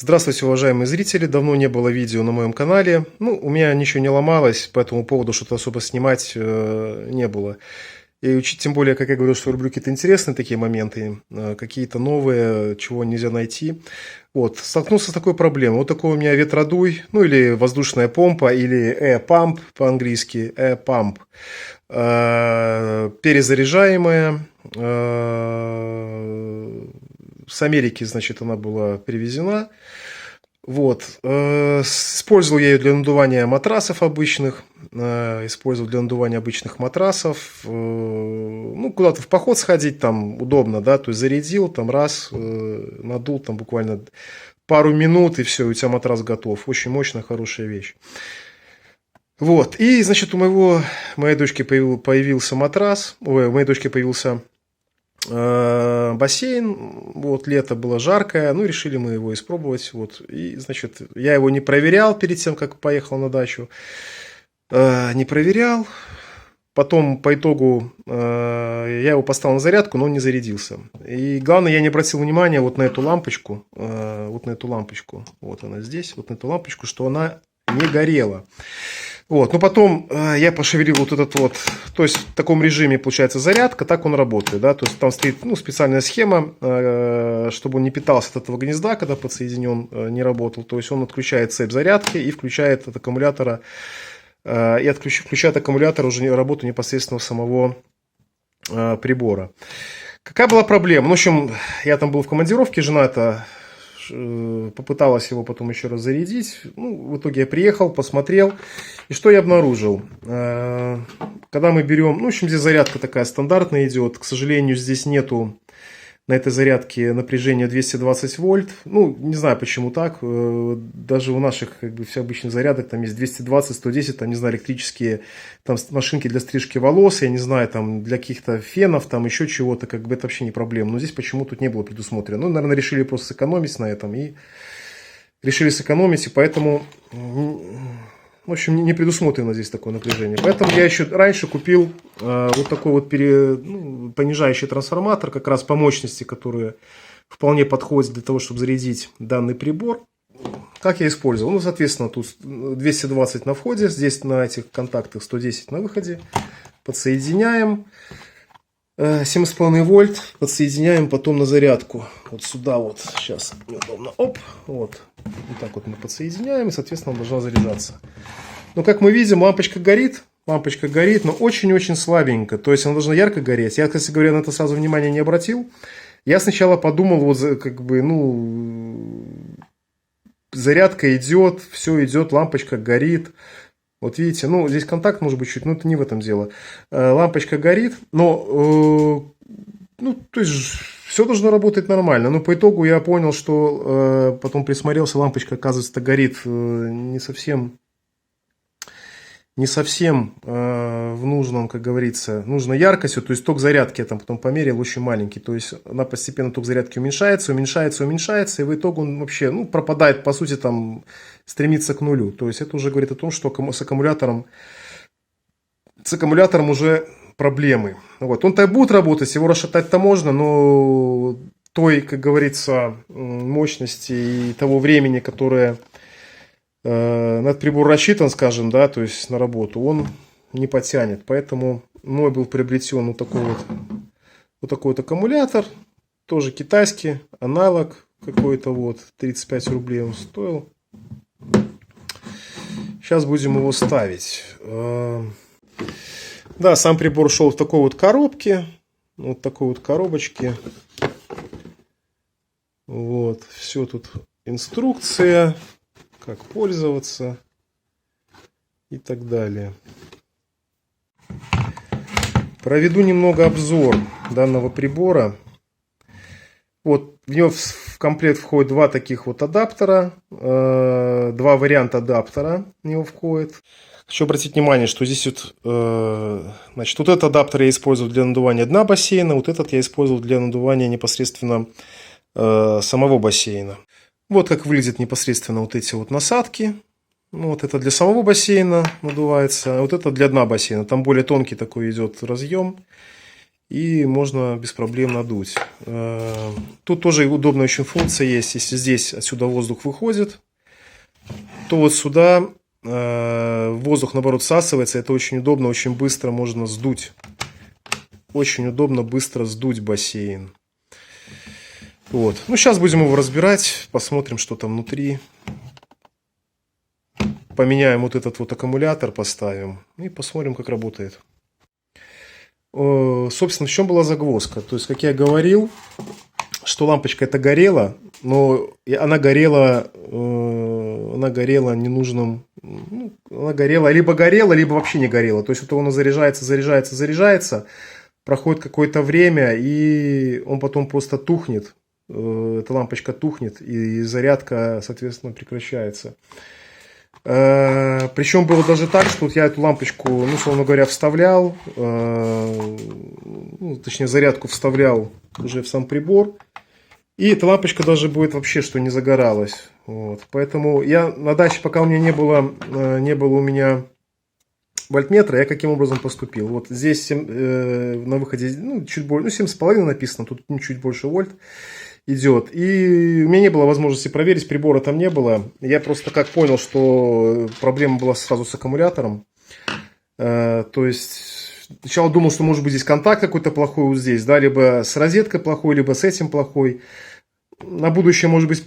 Здравствуйте, уважаемые зрители! Давно не было видео на моем канале. У меня ничего не ломалось, по этому поводу что-то особо снимать не было. И тем более, как я говорил, что люблю какие-то интересные такие моменты, какие-то новые, чего нельзя найти. Столкнулся с такой проблемой. Вот такой у меня ветродуй, или воздушная помпа, или e-pump по-английски, e-pump. Перезаряжаемая. С Америки, значит, она была привезена. Использовал я ее для надувания матрасов обычных. Куда-то в поход сходить, там удобно, да, то есть зарядил, там раз, надул, там буквально пару минут, и все, у тебя матрас готов. Очень мощная, хорошая вещь. И, значит, моей дочки появился матрас, у моей дочки появился бассейн, лето было жаркое, решили мы его испробовать, и, значит, я его не проверял перед тем, как поехал на дачу, не проверял, потом по итогу я его поставил на зарядку, но он не зарядился, и главное, я не обратил внимания на эту лампочку, вот она здесь, на эту лампочку, что она не горела. Потом я пошевелил то есть в таком режиме получается зарядка, так он работает, да, то есть там стоит специальная схема, чтобы он не питался от этого гнезда, когда подсоединен, не работал, то есть он отключает цепь зарядки и включает от аккумулятора, включает аккумулятор уже работу непосредственно самого прибора. Какая была проблема? В общем, я там был в командировке, жена попыталась его потом еще раз зарядить. В итоге я приехал, посмотрел. И что я обнаружил? Когда мы берем... здесь зарядка такая стандартная идет. К сожалению, здесь нету на этой зарядке напряжения 220 вольт. Не знаю, почему так. Даже у наших всех обычных зарядок там есть 220, 110, там, не знаю, электрические там машинки для стрижки волос, я не знаю, там для каких-то фенов, там еще чего-то, это вообще не проблема. Но здесь почему тут не было предусмотрено. Наверное, решили просто сэкономить на этом. И поэтому... В общем, не предусмотрено здесь такое напряжение. Поэтому я еще раньше купил такой понижающий трансформатор, как раз по мощности, который вполне подходит для того, чтобы зарядить данный прибор. Как я использовал? Соответственно, тут 220 на входе, здесь на этих контактах 110 на выходе. Подсоединяем. 7,5 вольт. Подсоединяем потом на зарядку. Сюда сейчас неудобно. Вот так мы подсоединяем, и, соответственно, она должна заряжаться. Но, как мы видим, лампочка горит, но очень-очень слабенько. То есть, она должна ярко гореть. Я, кстати говоря, на это сразу внимания не обратил. Я сначала подумал, зарядка идет, все идет, лампочка горит. Видите, здесь контакт может быть чуть, но это не в этом дело. Лампочка горит, но, то есть, все должно работать нормально. Но по итогу я понял, что потом присмотрелся, лампочка, оказывается, горит не совсем в нужном, как говорится, нужной яркостью. То есть, ток зарядки я там потом померил очень маленький. То есть, она постепенно, ток зарядки уменьшается. И в итоге он вообще, пропадает, по сути, там, стремится к нулю. То есть, это уже говорит о том, что с аккумулятором уже проблемы. Он-то и будет работать, его расшатать-то можно, но той, как говорится, мощности и того времени, которое на этот прибор рассчитан, скажем, да, то есть на работу, он не потянет. Поэтому мной был приобретен вот такой аккумулятор, тоже китайский, аналог какой-то, 35 рублей он стоил. Сейчас будем его ставить. Да, сам прибор шел в такой коробке. Такой коробочке. Все тут инструкция, как пользоваться и так далее. Проведу немного обзор данного прибора. В него в комплект входит два таких адаптера, два варианта адаптера в него входит. Хочу обратить внимание, что здесь значит, этот адаптер я использовал для надувания дна бассейна, этот я использовал для надувания непосредственно самого бассейна. Как выглядят непосредственно эти насадки. Это для самого бассейна надувается, а это для дна бассейна. Там более тонкий такой идет разъем. и можно без проблем надуть. Тут тоже удобная очень функция есть. Если здесь отсюда воздух выходит, то вот сюда воздух наоборот всасывается. Это очень удобно, очень быстро можно сдуть. Очень удобно быстро сдуть бассейн. Вот. Ну, сейчас будем его разбирать, посмотрим, что там внутри. Поменяем вот этот вот аккумулятор, поставим и посмотрим, как работает. Собственно, в чем была загвоздка? То есть, как я говорил, что лампочка эта горела, но она горела ненужным. Ну, она горела, либо вообще не горела. То есть, вот она заряжается, проходит какое-то время, и он потом просто тухнет. Эта лампочка тухнет, и зарядка, соответственно, прекращается. Причем было даже так, что вот я эту лампочку, ну, условно говоря, вставлял, точнее, зарядку вставлял уже в сам прибор, и эта лампочка даже будет вообще, что не загоралась. Вот. Поэтому я на даче, пока у меня не было у меня вольтметра, я каким образом поступил. Вот здесь на выходе, ну, чуть больше, 7,5 написано, тут чуть больше вольт идет. И у меня не было возможности проверить, прибора там не было. Я просто как понял, что проблема была сразу с аккумулятором. То есть сначала думал, что может быть здесь контакт какой-то плохой вот здесь, да, либо с розеткой плохой, либо с этим плохой. На будущее, может быть,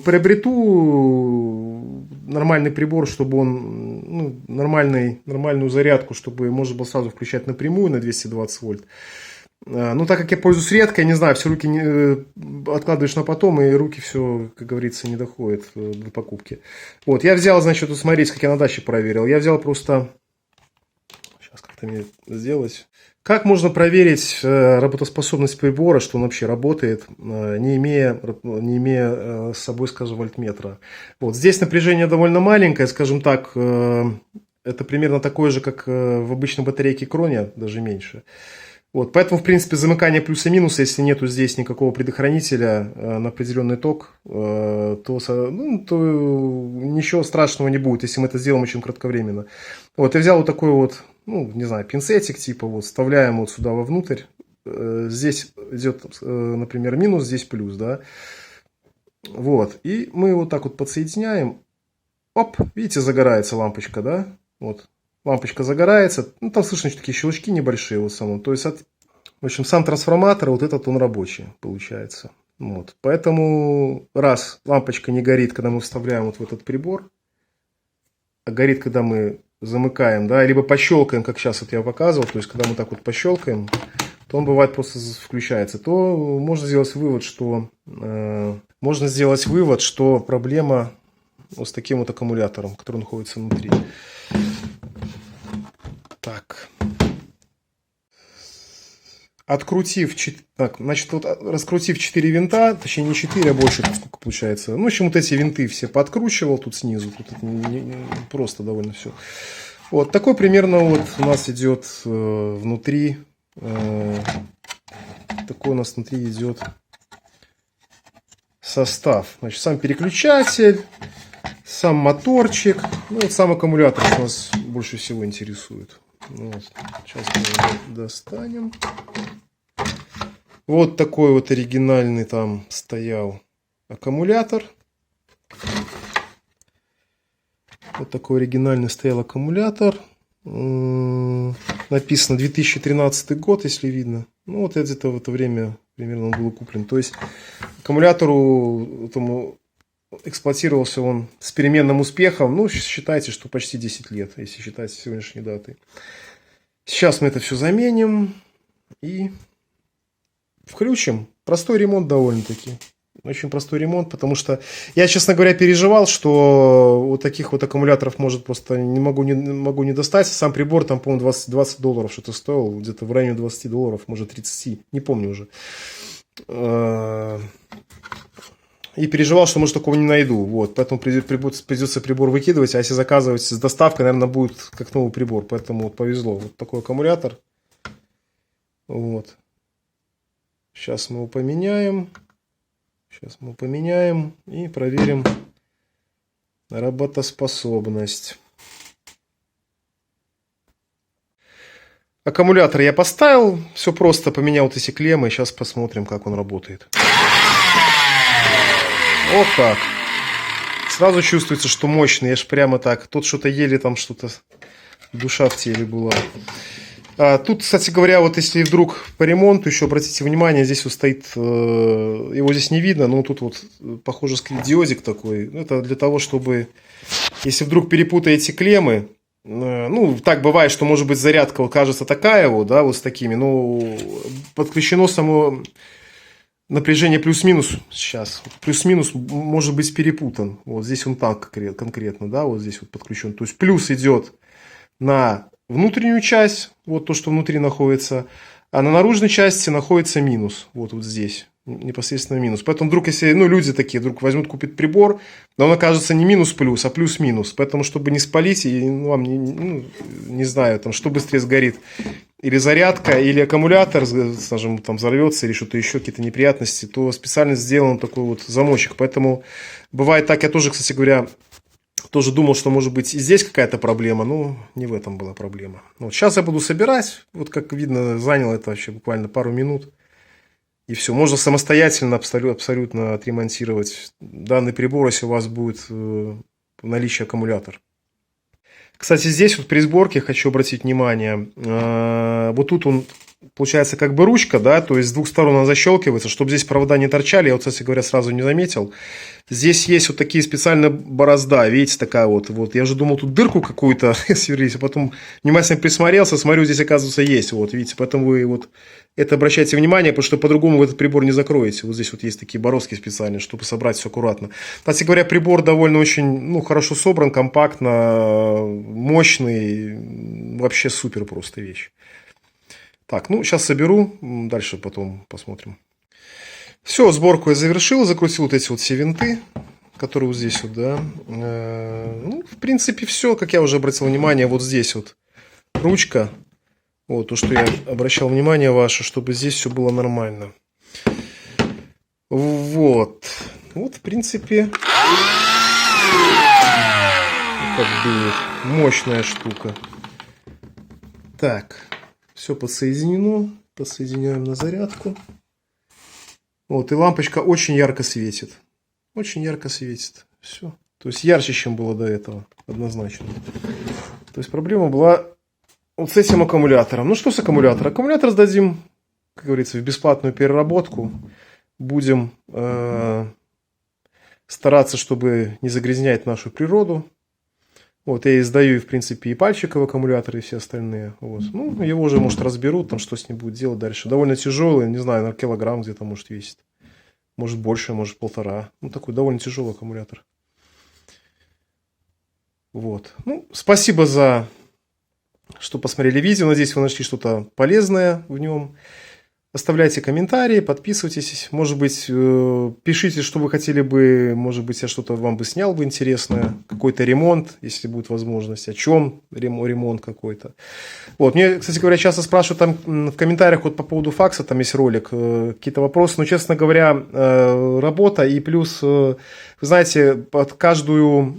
приобрету нормальный прибор, чтобы он, ну, нормальную зарядку, чтобы можно было сразу включать напрямую на 220 вольт. Ну, так как я пользуюсь редко, я не знаю, все руки откладываешь на потом, и руки все, как говорится, не доходят до покупки. Вот, я взял, значит, вот смотрите, как я на даче проверил. Я взял просто... Сейчас как-то мне сделать. Как можно проверить работоспособность прибора, что он вообще работает, не имея с собой, скажем, вольтметра? Вот, здесь напряжение довольно маленькое, скажем так, это примерно такое же, как в обычной батарейке Кроня, даже меньше. Вот, поэтому, в принципе, замыкание плюса и минуса, если нету здесь никакого предохранителя на определенный ток, то ничего страшного не будет, если мы это сделаем очень кратковременно. Вот, я взял вот такой вот, ну, не знаю, пинцетик типа, вот, вставляем вот сюда вовнутрь. Здесь идет, например, минус, здесь плюс, да. Вот, и мы вот так вот подсоединяем. Оп, видите, загорается лампочка, да, вот. Лампочка загорается, ну, там слышно такие щелчки небольшие вот самом. То есть, в общем, сам трансформатор, вот этот он рабочий получается. Вот. Поэтому раз лампочка не горит, когда мы вставляем вот в этот прибор, а горит, когда мы замыкаем, да, либо пощелкаем, как сейчас вот я показывал, то есть, когда мы так вот пощелкаем, то он бывает просто включается, то можно сделать вывод, что проблема вот с таким вот аккумулятором, который находится внутри. Так. Раскрутив 4 винта, точнее не 4, а больше, сколько получается. Ну, в общем, вот эти винты все подкручивал тут снизу. Тут это просто довольно все. Вот такой примерно вот у нас идет внутри. Такой у нас внутри идет состав. Значит, сам переключатель, сам моторчик. Ну, вот сам аккумулятор нас больше всего интересует. Вот. Сейчас мы его достанем. Вот такой вот оригинальный там стоял аккумулятор. Вот такой оригинальный стоял аккумулятор. Написано 2013 год, если видно. Ну, вот где-то в это время примерно он был куплен. То есть аккумулятору этому эксплуатировался он с переменным успехом. Ну, считайте, что почти 10 лет, если считать сегодняшней датой. Сейчас мы это все заменим и включим. Простой ремонт довольно-таки. Очень простой ремонт, потому что я, честно говоря, переживал, что вот таких вот аккумуляторов может просто не могу не достать. Сам прибор там, по-моему, $20 что-то стоил, где-то в районе $20, может 30, не помню уже. И переживал, что, может, такого не найду. Вот, поэтому придется прибор выкидывать. А если заказывать с доставкой, наверное, будет как новый прибор. Поэтому вот повезло. Вот такой аккумулятор. Вот. Сейчас мы его поменяем. И проверим работоспособность. Аккумулятор я поставил, все просто, поменял вот эти клеммы, сейчас посмотрим, как он работает. Вот так. Сразу чувствуется, что мощный, я ж прямо так, тут что-то еле там что-то, душа в теле была. Тут, кстати говоря, вот если вдруг по ремонту, еще обратите внимание, здесь вот стоит, его здесь не видно, но тут вот, похоже, диодик такой. Это для того, чтобы, если вдруг перепутаете клеммы, ну, так бывает, что, может быть, зарядка вот кажется такая вот, да, вот с такими, но подключено само напряжение плюс-минус сейчас. Плюс-минус может быть перепутан. Вот здесь он так конкретно, да, вот здесь вот подключен. То есть плюс идет на внутреннюю часть, вот то, что внутри находится, а на наружной части находится минус, вот здесь, непосредственно минус. Поэтому вдруг, если, ну, люди такие, вдруг возьмут, купят прибор, но он окажется не минус-плюс, а плюс-минус. Поэтому, чтобы не спалить, и, ну, вам, не знаю, там, что быстрее сгорит, или зарядка, или аккумулятор, скажем, там, взорвется, или что-то еще, какие-то неприятности, то специально сделан такой вот замочек. Поэтому бывает так, я тоже, кстати говоря, тоже думал, что может быть и здесь какая-то проблема, но не в этом была проблема. Вот сейчас я буду собирать, вот как видно, заняло это вообще буквально пару минут. И все, можно самостоятельно абсолютно отремонтировать данный прибор, если у вас будет в наличии аккумулятор. Кстати, здесь вот при сборке хочу обратить внимание, вот тут он, получается, как бы ручка, да, то есть с двух сторон она защелкивается, чтобы здесь провода не торчали, я вот, кстати говоря, сразу не заметил. Здесь есть вот такие специальные борозда, видите, такая вот, я же думал, тут дырку какую-то сверлить, а потом внимательно присмотрелся, смотрю, здесь, оказывается, есть, вот, видите, поэтому вы вот это обращайте внимание, потому что по-другому вы этот прибор не закроете. Вот здесь вот есть такие бороздки специальные, чтобы собрать все аккуратно. Кстати говоря, прибор довольно очень, ну, хорошо собран, компактно, мощный, вообще супер просто вещь. Так, ну, сейчас соберу, дальше потом посмотрим. Все, сборку я завершил, закрутил вот эти вот все винты, которые вот здесь вот, да. Ну, в принципе, все, как я уже обратил внимание, вот здесь вот ручка. Вот, то, что я обращал внимание ваше, чтобы здесь все было нормально. Вот. Вот, в принципе, как дует. Мощная штука. Так. Все подсоединено. Подсоединяем на зарядку. Вот, и лампочка очень ярко светит. Очень ярко светит. Все. То есть ярче, чем было до этого. Однозначно. То есть проблема была вот с этим аккумулятором. Ну что с аккумулятором? Аккумулятор сдадим, как говорится, в бесплатную переработку. Будем стараться, чтобы не загрязнять нашу природу. Вот, я издаю, в принципе, и пальчиковый аккумулятор, и все остальные. Вот. Ну, его уже, может, разберут, там, что с ним будет делать дальше. Довольно тяжелый, не знаю, на килограмм где-то, может, весит. Может, больше, может, 1,5. Ну, такой довольно тяжелый аккумулятор. Вот. Ну, спасибо за что посмотрели видео. Надеюсь, вы нашли что-то полезное в нем. Оставляйте комментарии, подписывайтесь. Может быть, пишите, что вы хотели бы. Может быть, я что-то вам бы снял бы интересное. Какой-то ремонт, если будет возможность. О чем ремонт какой-то. Вот. Мне, кстати говоря, часто спрашивают там в комментариях вот по поводу факса. Там есть ролик. Какие-то вопросы. Но, честно говоря, работа. И плюс, вы знаете, под каждую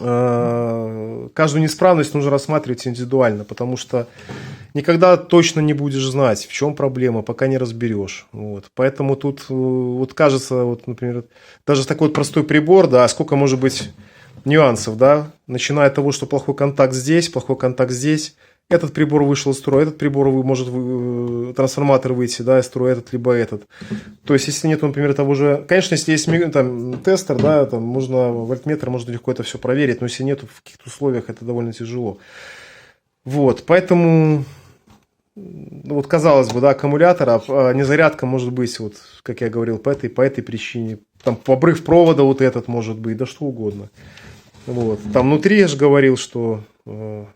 неисправность нужно рассматривать индивидуально, потому что никогда точно не будешь знать, в чем проблема, пока не разберешь. Вот. Поэтому тут вот кажется, вот, например, даже такой вот простой прибор, да, сколько может быть нюансов, да, начиная от того, что плохой контакт здесь, плохой контакт здесь. Этот прибор вышел из строя, этот прибор может трансформатор выйти, да, из строя, этот либо этот. То есть, если нет, например, того же... Конечно, если есть там, тестер, да, там можно вольтметр, можно легко это все проверить, но если нет, в каких-то условиях это довольно тяжело. Вот, поэтому, вот казалось бы, да, аккумулятор, а незарядка может быть, вот, как я говорил, по этой причине. Там обрыв провода вот этот может быть, да что угодно. Вот, там внутри я же говорил, что... ну,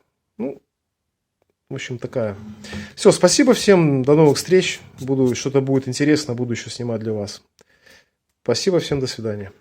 в общем, такая. Все, спасибо всем, до новых встреч. Что-то будет интересно, буду еще снимать для вас. Спасибо всем, до свидания.